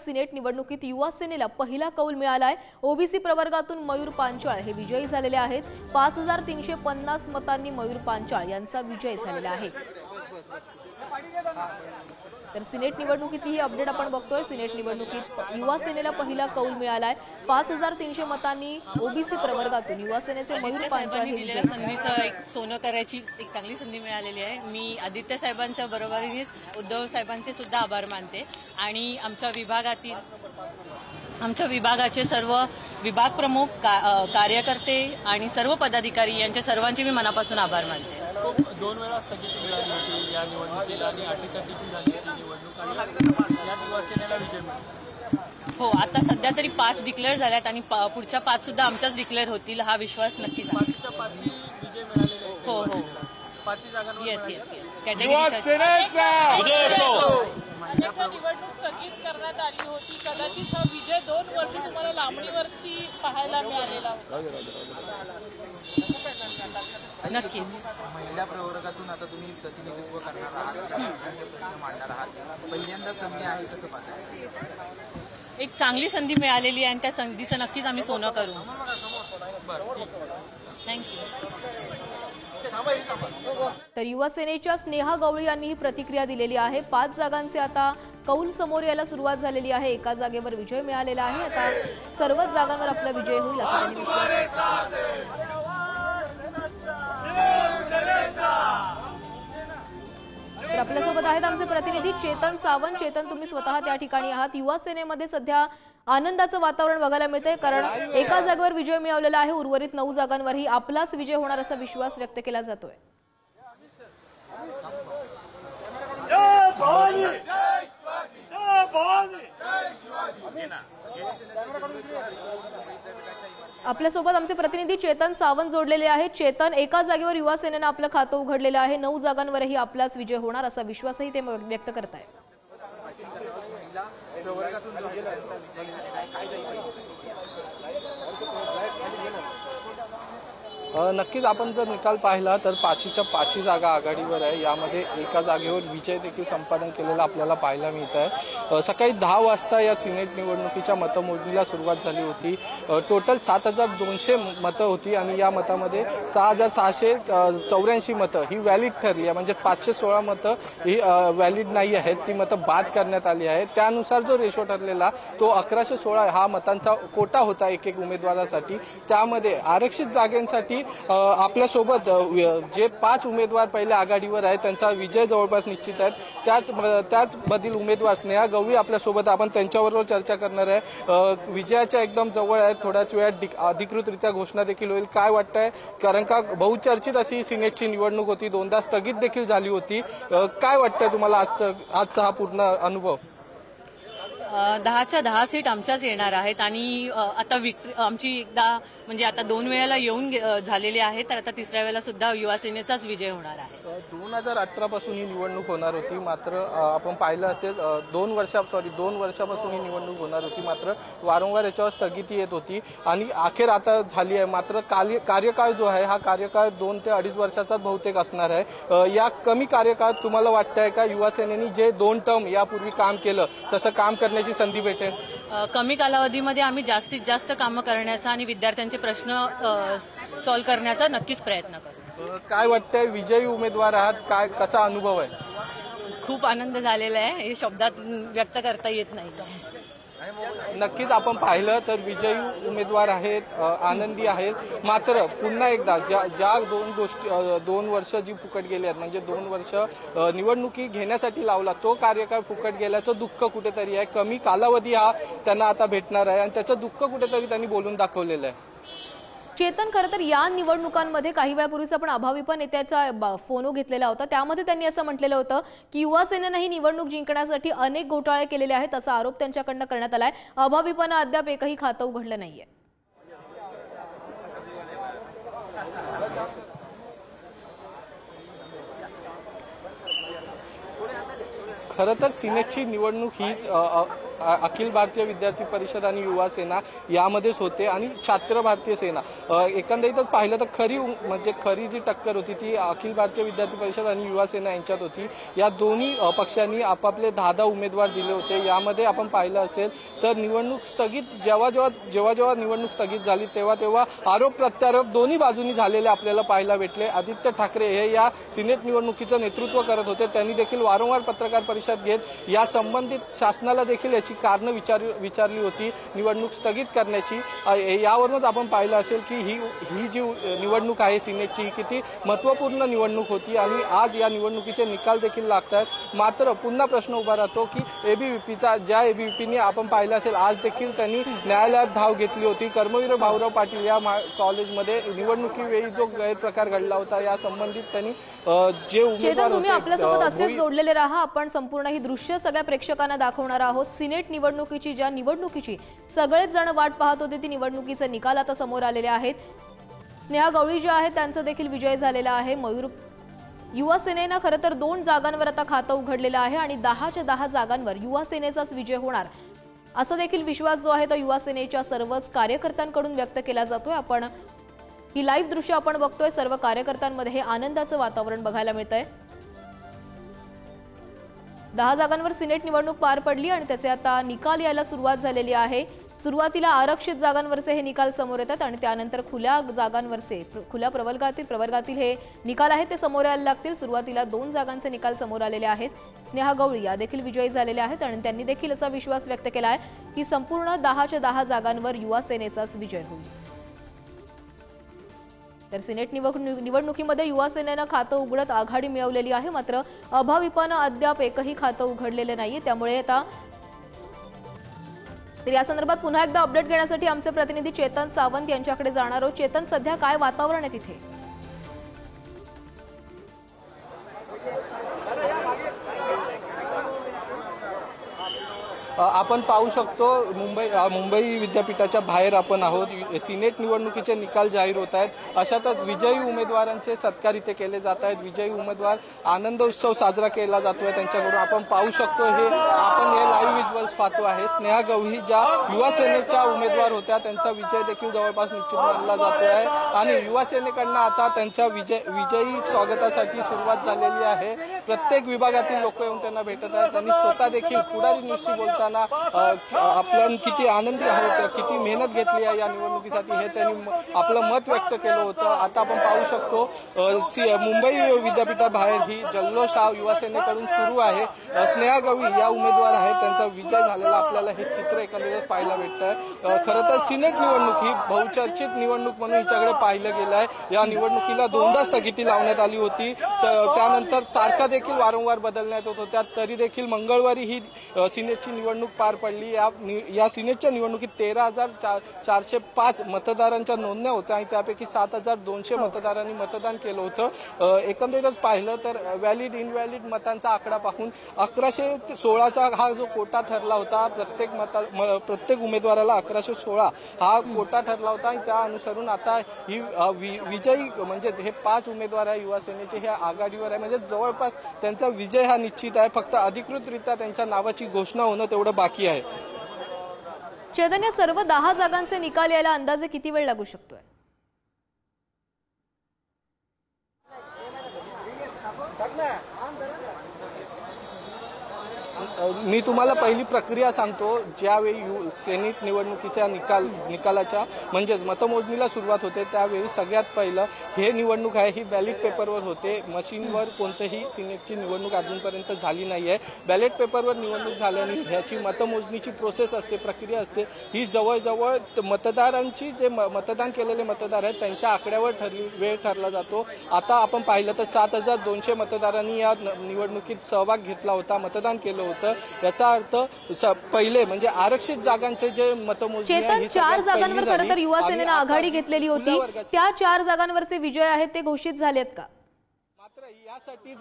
Senate निवडणुकीत युवा सेनेला पहिला कौल मिळालाय। ओबीसी प्रवर्गातून मयूर पांचाळ हे विजयी झालेले आहेत। 5350 मतांनी मयूर पांचाळ यांचा विजय झालेला आहे। तर सिनेट निवडणुकीत ही अपडेट आपण बघतोय। सिनेट निवडणुकीत युवा सेनेला पहिला कौल मिळालाय। 5300 मतांनी ओबीसी प्रवर्गातून युवा सेनेचे मयूर पांचाळ हे दिलेल्या संधीचं एक सोनं करायची एक चांगली संधी मिळालेली आहे। मी आदित्य साहेबांच्या बरोबरीनेच उद्धव साहेबांचे सुद्धा आभार मानते आणि आमच्या विभागाचे सर्व विभाग प्रमुख, कार्यकर्ते आणि सर्व पदाधिकारी यांच्या सर्वांचे मी मनापासून आभार मानते। 2 वेळा स्थगिती मिळाली होती या निवडणुकीला आणि अटीतटीची झाली होती निवडणूक आणि या युवा सेनेला विजय मिळाला। हो, आता सध्या तरी 5 डिक्लेअर झाल्यात आणि पुढच्या 5 सुद्धा आमच्याच डिक्लेअर होतील हा विश्वास नक्कीच आहे। 5च्या 5 विजय मिळालेला आहे। हो हो, 5 जागांवर येस कॅटेगरी निवडणूक स्थगित करण्यात आली होती। कदाचित हा विजय 2 वर्ष तुम्हाला लांबणीवरती पाहायला मिळालेला होता। नक्कीच महिला प्रवर्गातून आता तुम्ही प्रतिनिधित्व करणार आहात, प्रश्न मांडणार आहात, पहिल्यांदा संधी आहे कसं पाहताय? एक चांगली संधी मिळालेली आहे आणि त्या संधीचं नक्कीच आम्ही सोनं करू। थँक्यू। तर युवा सेनेच्या स्नेहा गवळी यांनी ही प्रतिक्रिया दिलेली आहे। 5 जागांचे आता कौल समोर यायला सुरुवात झालेली आहे। एका जागेवर विजय मिळालेला आहे। आता सर्वच जागांवर आपला विजय होईल असा त्यांनी विश्वास व्यक्त केला। तर आपल्यासोबत आहेत आमचे प्रतिनिधी चेतन सावंत। चेतन, तुम्ही स्वतः त्या ठिकाणी आहात। युवा सेनेमध्ये सध्या आनंदाचं वातावरण बघायला मिळतंय, कारण एका जागेवर विजय मिळवलेला आहे। उर्वरित 9 जागांवरही आपलाच विजय होणार असा विश्वास व्यक्त केला जातोय। आपल्यासोबत आमचे प्रतिनिधी चेतन सावंत जोडलेले आहेत। चेतन, एका जागेवर युवा सेनेनं आपलं खातं उघडलेलं आहे। 9 जागांवरही आपलाच विजय होणार असा विश्वासही ते व्यक्त करतायत। नक्कीच आपण जर निकाल पाहिला तर 5च्या 5 जागा आघाडीवर आहे। यामध्ये एका जागेवर विजय देखील संपादन केलेला आपल्याला पाहायला मिळत आहे। सकाळी 10 वाजता या सिनेट निवडणुकीच्या मतमोजणीला सुरुवात झाली होती। टोटल 7200 मतं होती आणि या मतामध्ये 6684 मतं ही व्हॅलिड ठरली आहे, म्हणजे 516 मतं ही व्हॅलिड नाही आहेत, ती मतं बाद करण्यात आली आहेत। त्यानुसार जो रेशो ठरलेला तो 1116 हा मतांचा कोटा होता एक उमेदवारासाठी। त्यामध्ये आरक्षित जागांसाठी आपल्यासोबत जे 5 उमेदवार पहिले आघाडीवर आहेत त्यांचा विजय जवळपास निश्चित आहे। त्याच मधील उमेदवार स्नेहा गवळी आपल्यासोबत, आपण त्यांच्याबरोबर चर्चा करणार आहे। विजयाच्या एकदम जवळ आहे, थोड्याच वेळात अधिकृतरित्या घोषणा देखील होईल। काय वाटतंय, कारण का बहुचर्चित अशी सिनेटची निवडणूक होती, 2दा स्थगित देखील झाली होती। काय वाटतंय तुम्हाला आजचा हा पूर्ण अनुभव? 10च्या 10 सीट आमच्याच येणार आहेत आणि आता आमची एकदा म्हणजे आता 2 वेळेला येऊन झालेले आहेत, तर आता 3ऱ्या वेळेला सुद्धा युवा सेनेचाच विजय होणार आहे। 2018 पासून ही निवडणूक होणार होती, मात्र आपण पाहिलं असेल 2 वर्षापासून ही निवडणूक होणार होती, मात्र वारंवार याच्यावर स्थगिती येत होती आणि अखेर आता झाली आहे। मात्र कार्यकाळ जो आहे हा कार्यकाळ 2 ते 2.5 वर्षाचाच बहुतेक असणार आहे। या कमी कार्यकाळात तुम्हाला वाटतंय का युवा सेनेनी जे 2 टर्म यापूर्वी काम केलं तसं काम करण्याची संधी भेटेल? कमी कालावधीमध्ये आम्ही जास्तीत जास्त कामं करण्याचा आणि विद्यार्थ्यांचे प्रश्न सॉल्व्ह करण्याचा नक्कीच प्रयत्न करू। काय वाटतंय, विजयी उमेदवार आहात, काय कसा अनुभव आहे? खूप आनंद झालेला आहे, हे शब्दात व्यक्त करता येत नाही। नक्कीच आपण पाहिलं तर विजयी उमेदवार आहेत, आनंदी आहेत, मात्र पुन्हा एकदा ज्या 2 वर्ष जी फुकट गेली आहेत, म्हणजे 2 वर्ष निवडणुकी घेण्यासाठी लावला तो कार्यकाळ फुकट गेल्याचं दुःख कुठेतरी आहे। कमी कालावधी हा त्यांना आता भेटणार आहे आणि त्याचं दुःख कुठेतरी त्यांनी बोलून दाखवलेलं आहे। चेतन, खरं तर या निवडणुकांमध्ये काही वेळापूर्वीच आपण अभाविप नेत्याचा फोन घेतलेला होता, त्यामध्ये त्यांनी असं म्हटलेलं होतं की युवा सेनेनं ही निवडणूक जिंकण्यासाठी अनेक घोटाळे केलेले आहेत असा आरोप त्यांच्याकडनं करण्यात आलाय। अभाविपनं अद्याप एकही खातं उघडलं नाहीये। खरं तर सिनेटची निवडणूक हीच अखिल भारतीय विद्यार्थी परिषद आणि युवा सेना यामध्येच होते आणि छात्र भारतीय सेना एकंदरीतच पाहिलं तर खरी जी टक्कर होती ती अखिल भारतीय विद्यार्थी परिषद आणि युवा सेना यांच्यात होती। या दोन्ही पक्षांनी आपापले 10 उमेदवार दिले होते। यामध्ये आपण पाहिलं असेल तर निवडणूक स्थगित जेव्हा निवडणूक स्थगित झाली तेव्हा आरोप प्रत्यारोप दोन्ही बाजूनी झालेले आपल्याला पाहायला भेटले। आदित्य ठाकरे हे या सिनेट निवडणुकीचं नेतृत्व करत होते। त्यांनी देखील वारंवार पत्रकार परिषद घेत या संबंधित शासनाला देखील याची कारणं विचारली होती निवडणूक स्थगित करण्याची। यावरूनच आपण पाहिलं असेल की ही जी निवडणूक आहे सिनेटची किती महत्त्वपूर्ण निवडणूक होती आणि आज या निवडणुकीचे निकाल देखील लागतात। मात्र पुन्हा प्रश्न उभा राहतो की एबीव्हीपीचा ज्या एबीव्हीपीने आपण पाहिलं असेल आज देखील त्यांनी न्यायालयात धाव घेतली होती। कर्मवीर भाऊराव पाटील या कॉलेजमध्ये निवडणुकीवेळी जो गैरप्रकार घडला होता या संबंधित त्यांनी जे उमेदवार तुम्ही आपल्यासोबत असेच जोडलेले राहा। आपण संपूर्ण ही दृश्य सगळ्या प्रेक्षकांना दाखवणार आहोत। सिनेट निवडणुकीची ज्या निवडणुकीची सगळेच जण वाट पाहत होते ती निवडणुकीचे निकाल आता समोर आलेले आहेत। स्नेहा गवळी जे आहेत त्यांचा देखील विजय झालेला आहे। मयूर युवा सेनेनं खरं तर 2 जागांवर आता खातं उघडलेलं आहे आणि 10च्या 10 जागांवर युवा सेनेचाच विजय होणार असा देखील विश्वास जो आहे तो युवा सेनेच्या सर्वच कार्यकर्त्यांकडून व्यक्त केला जातोय। आपण ही लाईव्ह दृश्य आपण बघतोय। सर्व कार्यकर्त्यांमध्ये हे आनंदाचं वातावरण बघायला मिळतंय। 10 जागांवर सिनेट निवडणूक पार पडली आणि त्याचे आता निकाल यायला सुरुवात झालेली आहे। सुरुवातीला आरक्षित जागांवरचे हे निकाल समोर येतात आणि त्यानंतर खुल्या जागांवरचे खुल्या प्रवर्गातील हे निकाल आहेत ते समोर यायला लागतील। सुरुवातीला 2 जागांचे निकाल समोर आलेले आहेत। स्नेहा गवळी या देखील विजयी झालेल्या आहेत आणि त्यांनी देखील असा विश्वास व्यक्त केला आहे की संपूर्ण 10च्या 10 जागांवर युवा सेनेचाच विजय होईल। तर सिनेट निवडणुकीमध्ये युवा सेनेनं खातं उघडत आघाडी मिळवलेली आहे। मात्र अभाविपनं अद्याप एकही खातं उघडलेले नाहीये। त्यामुळे आता तर या संदर्भात पुन्हा एकदा अपडेट घेण्यासाठी आमचे प्रतिनिधी चेतन सावंत यांच्याकडे जाणार आहोत। चेतन, सध्या काय वातावरण आहे तिथे? आपण पाहू शकतो मुंबई विद्यापीठाच्या बाहेर आपण आहोत। सिनेट निवडणुकीचे निकाल जाहीर होत आहेत। अशातच विजयी उमेदवारांचे सत्कार इथे केले जात आहेत। विजयी उमेदवार आनंदोत्सव साजरा केला जातोय त्यांच्याकडून आपण पाहू शकतो। आपण हे लाईव्ह विज्युअल्स पाहतो आहे। स्नेहा गवळी ज्या युवा सेनेच्या उमेदवार होत्या त्यांचा विजय देखील जवळपास निश्चित मानला जातो आहे आणि युवा सेनेकडनं आता त्यांच्या विजयी स्वागतासाठी सुरुवात झालेली आहे। प्रत्येक विभागातील लोक येऊन त्यांना भेटत आहेत। त्यांनी स्वतः देखील पुढारी न्यूजशी बोलताना आपण किती आनंदी आहोत, किती मेहनत घेतली आहे या निवडणुकीसाठी हे त्यांनी आपलं मत व्यक्त केलं होतं। आता आपण पाहू शकतो मुंबई विद्यापीठाबाहेर ही जल्लोष हा युवा सेनेकडून सुरू आहे। स्नेहा गवळी या उमेदवार आहेत, त्यांचा विजय झालेला आपल्याला हे चित्र एकंदरीत पाहायला भेटतंय। खरं तर सिनेट निवडणूक ही बहुचर्चित निवडणूक म्हणून हिच्याकडे पाहिलं गेलं आहे। या निवडणुकीला 2दा स्थगिती लावण्यात आली होती। त्यानंतर तारखा देखील वारंवार बदलण्यात होत होत्या। तरी देखील मंगळवारी ही सिनेटची निवडणूक पार पडली। या सिनेटच्या निवडणुकीत 13,405 मतदारांच्या नोंदण्या होत्या आणि त्यापैकी 7,200 मतदारांनी मतदान केलं होतं। एकंदरीतच पाहिलं तर व्हॅलिड इनव्हॅलिड मतांचा आकडा पाहून 1116चा हा जो कोटा ठरला होता, प्रत्येक उमेदवाराला 1116 हा कोटा ठरला होता आणि त्या अनुसरून आता ही विजयी म्हणजे हे 5 उमेदवार आहे युवा सेनेचे हे आघाडीवर आहे। म्हणजे जवळपास त्यांचा विजय हा निश्चित आहे। फक्त अधिकृतरित्या त्यांच्या नावाची घोषणा होणं तेवढं बाकी आहे। चेतन, या सर्व 10 जागांचे निकाल यायला अंदाजे किती वेळ लागू शकतोय? मी तुम्हाला पहिली प्रक्रिया सांगतो। ज्यावेळी सेनेट निवडणुकीच्या निकालाच्या म्हणजेच मतमोजणीला सुरुवात होते त्यावेळी सगळ्यात पहिलं हे निवडणूक आहे ही बॅलेट पेपरवर होते। मशीनवर कोणतीही सिनेटची निवडणूक अजूनपर्यंत झाली नाही आहे। बॅलेट पेपरवर निवडणूक झाल्याने ह्याची मतमोजणीची प्रोसेस असते, प्रक्रिया असते। ही जवळजवळ मतदारांची जे मतदान केलेले मतदार आहेत त्यांच्या आकड्यावर वेळ ठरला जातो। आता आपण पाहिलं तर 7,200 मतदारांनी या निवडणुकीत सहभाग घेतला होता, मतदान केलं होतं। याचा अर्थ पहिले म्हणजे आरक्षित जागांचे जे मतमोजणी चेतन, 4 जागांवर खरं तर युवा सेनेनं आघाडी घेतलेली होती। त्या 4 जागांवरचे विजय आहेत ते घोषित झालेत का? मात्र यासाठी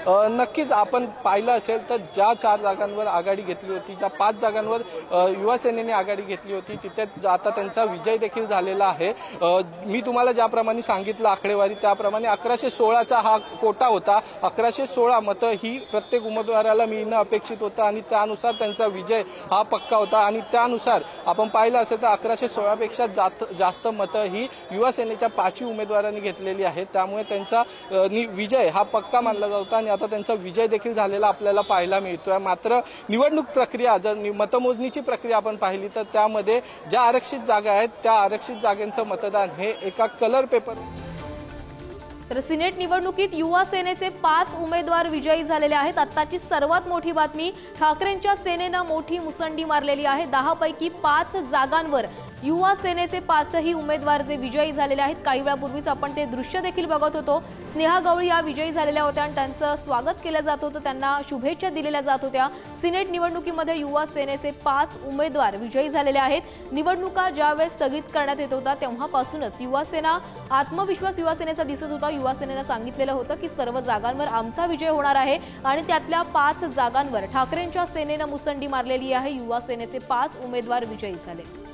नक्कीच आपण पाहिलं असेल तर ज्या 4 जागांवर आघाडी घेतली होती, ज्या 5 जागांवर युवा सेनेने आघाडी घेतली होती, तिथे आता त्यांचा विजय देखील झालेला आहे। मी तुम्हाला ज्याप्रमाणे सांगितलं आकडेवारी त्याप्रमाणे 1116चा हा कोटा होता। 1116 मतं ही प्रत्येक उमेदवाराला मिळणं अपेक्षित होतं आणि त्यानुसार त्यांचा विजय हा पक्का होता आणि त्यानुसार आपण पाहिलं असेल तर 1116 पेक्षा जास्त मतं ही युवा सेनेच्या 5 उमेदवारांनी घेतलेली आहेत। त्यामुळे त्यांचा विजय हा पक्का मानला जातो आणि आता त्यांचा विजय देखील झालेला आपल्याला पाहायला मिळतोय। मात्र निवडणूक प्रक्रिया जर मतमोजणीची प्रक्रिया आपण पाहिली तर त्यामध्ये ज्या आरक्षित जागा आहेत त्या आरक्षित जागांचं मतदान हे एका कलर पेपर। तर सिनेट निवडणुकीत युवा सेनेचे 5 उमेदवार विजयी झालेले आहेत। आत्ताची सर्वात मोठी बातमी, ठाकरेंच्या सेनेनं मोठी मुसंडी मारलेली आहे। 10 पैकी 5 जागांवर युवा सेनेचे 5ही उमेदवार जे विजयी झालेले आहेत। काही वेळापूर्वीच आपण ते दृश्य देखील बघत होतो। स्नेहा गवळी या विजयी झालेल्या होत्या आणि त्यांचं स्वागत केलं जात होतं, त्यांना शुभेच्छा दिलेल्या जात होत्या। सिनेट निवडणुकीमध्ये युवा सेनेचे 5 उमेदवार विजयी झालेले आहेत। निवडणुका ज्यावेळेस स्थगित करण्यात येत होता तेव्हापासूनच युवा सेना आत्मविश्वास युवा सेनेचा दिसत होता। युवा सेनेनं सांगितलेलं होतं की सर्व जागांवर आमचा विजय होणार आहे आणि त्यातल्या 5 जागांवर ठाकरेंच्या सेनेनं मुसंडी मारलेली आहे। युवा सेनेचे 5 उमेदवार विजयी झाले।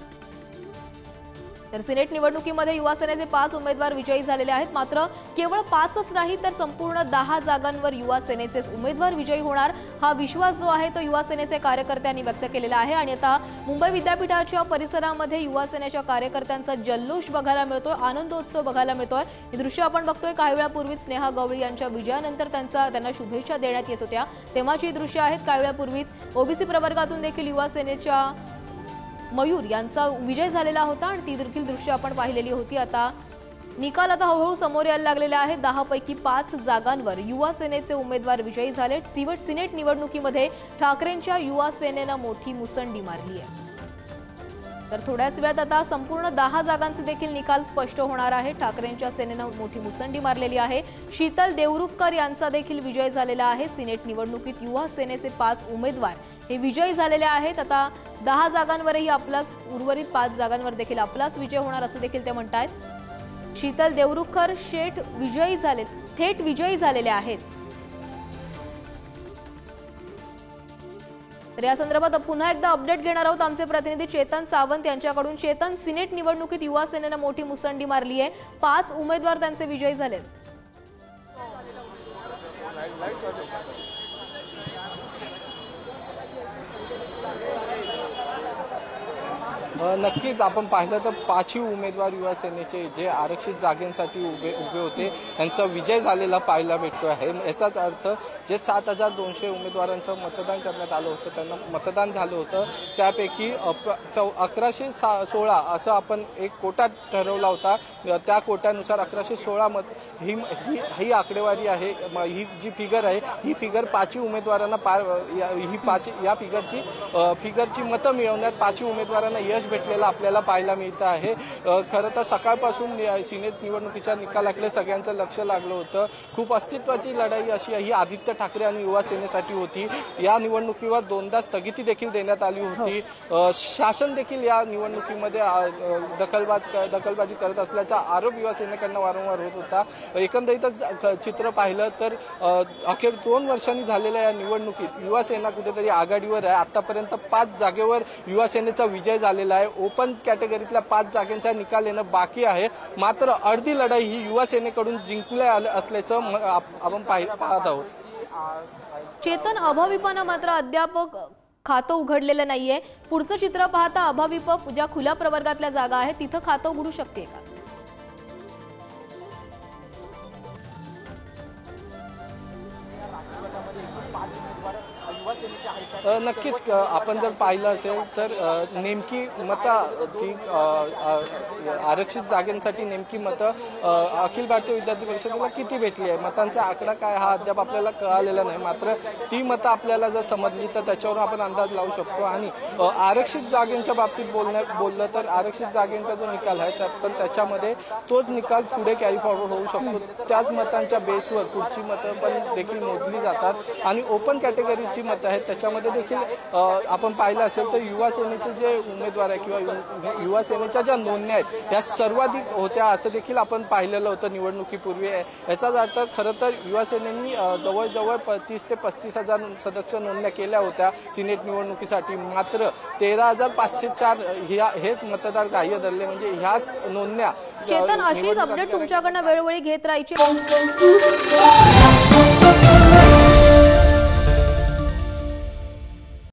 तर सिनेट निवडणुकीमध्ये युवा सेनेचे 5 उमेदवार विजयी झालेले आहेत। मात्र केवळ 5च नाही तर संपूर्ण 10 जागांवर युवा सेनेचेच उमेदवार विजयी होणार हा विश्वास जो आहे तो युवा सेनेचे कार्यकर्त्यांनी व्यक्त केलेला आहे। आणि आता मुंबई विद्यापीठाच्या परिसरामध्ये युवा सेनेच्या कार्यकर्त्यांचा जल्लोष बघायला मिळतोय, आनंदोत्सव बघायला मिळतोय। हे दृश्य आपण बघतोय। काही वेळापूर्वीच स्नेहा गवळी यांच्या विजयानंतर त्यांना शुभेच्छा देण्यात येत होत्या तेव्हाची दृश्य आहेत। काही वेळापूर्वीच ओबीसी प्रवर्गातून देखील युवा सेनेच्या मयूर यांचा विजय झालेला होता आणि ती देखील दृश्य आपण पाहिलेली होती। आता निकाल आता हळूहळू समोर यायला लागलेले आहेत। 10 पैकी 5 जागांवर युवा सेनेचे उमेदवार विजयी झालेत। सिनेट निवडणुकीमध्ये ठाकरेंच्या युवा सेनेनं मोठी मुसंडी मारली आहे। तर थोड्याच वेळात आता संपूर्ण 10 जागांचे देखील निकाल स्पष्ट होणार आहे। ठाकरेंच्या सेनेनं मोठी मुसंडी मारलेली आहे। शीतल देवरुखकर यांचा देखील विजय झालेला आहे। सिनेट निवडणुकीत युवा सेनेचे 5 उमेदवार हे विजयी झालेले आहेत। आता 10 जागांवरही आपलाच उर्वरित 5 जागांवर देखील आपलाच विजय होणार असं देखील ते म्हणतात। शीतल देवरुखकर थेट विजयी झालेले आहेत। तर या संदर्भात पुन्हा एकदा अपडेट घेणार आहोत आमचे प्रतिनिधी चेतन सावंत यांच्याकडून। चेतन, सिनेट निवडणुकीत युवा सेनेनं मोठी मुसंडी मारली आहे, 5 उमेदवार त्यांचे विजयी झालेत। नक्कीच आपण पाहिलं तर 5ही उमेदवार युवा सेनेचे जे आरक्षित जागेसाठी उभे होते त्यांचा विजय झालेला पाहायला भेटतो आहे। याचाच अर्थ जे 7200 उमेदवारांचं मतदान करण्यात आलं होतं त्यांना मतदान झालं होतं त्यापैकी 1116 असं आपण एक कोटा ठरवला होता। त्या कोट्यानुसार 1116 मत ही आकडेवारी आहे। ही जी फिगर आहे ही फिगर 5ही उमेदवारांना या फिगरची मतं मिळवण्यात 5ही उमेदवारांना यश भेटलेलं आपल्याला पाहायला मिळतं आहे। खरं तर सकाळपासून सिनेट निवडणुकीच्या निकालाकडे सगळ्यांचं लक्ष लागलं होतं। खूप अस्तित्वाची लढाई अशी ही आदित्य ठाकरे आणि युवा सेनेसाठी होती। या निवडणुकीवर 2दा स्थगिती देखील देण्यात आली होती। शासन देखील या निवडणुकीमध्ये दखलबाजी करत असल्याचा आरोप युवा सेनेकडनं वारंवार होत होता। एकंदरीतच चित्र पाहिलं तर अखेर 2 वर्षांनी झालेल्या या निवडणुकीत युवा सेना कुठेतरी आघाडीवर आहे। आतापर्यंत 5 जागेवर युवा सेनेचा विजय झालेला आहे। ओपन कॅटेगरीतल्या 5 जागांचा निकाल येणं बाकी आहे। मात्र अर्धी लढाई ही युवा सेनेकडून जिंकल्या असल्याचं आपण पाहत आहोत। चेतन, अभाविपानं मात्र अद्याप खातं उघडलेलं नाहीये। पुढचं चित्र पाहता अभाविप ज्या खुल्या प्रवर्गातल्या जागा आहेत तिथं खातं उघडू शकते का? नक्कीच आपण जर पाहिलं असेल तर नेमकी मतं जी आरक्षित जागांसाठी नेमकी मतं अखिल भारतीय विद्यार्थी परिषदेला किती भेटली आहे, मतांचा आकडा काय हा अद्याप आपल्याला कळालेला नाही। मात्र ती मतं आपल्याला जर समजली तर त्याच्यावर आपण अंदाज लावू शकतो। आणि आरक्षित जागांच्या बाबतीत बोललं तर आरक्षित जागांचा जो निकाल आहे पण त्याच्यामध्ये तोच निकाल पुढे कॅरी फॉरवर्ड होऊ शकतो। त्याच मतांच्या बेसवर पुढची मतं पण देखील मोजली जातात आणि ओपन कॅटेगरीची मतं आहेत त्याच्यामध्ये देखील आपण पाहिलं असेल तर युवा सेनेचे जे उमेदवार आहे किंवा युवा सेनेच्या ज्या नोंदण्या आहेत त्या सर्वाधिक होत्या असं देखील आपण पाहिलेलं होतं निवडणुकीपूर्वी। याचाच अर्थ खरं तर युवा सेनेनी जवळजवळ 30 ते 35,000 सदस्य नोंदण्या केल्या होत्या सिनेट निवडणुकीसाठी, मात्र 13,504 हेच मतदार ग्राह्य धरले। म्हणजे ह्याच नोंदण्या चेतन, अशीच अपडेट तुमच्याकडनं वेळोवेळी घेत राहायची।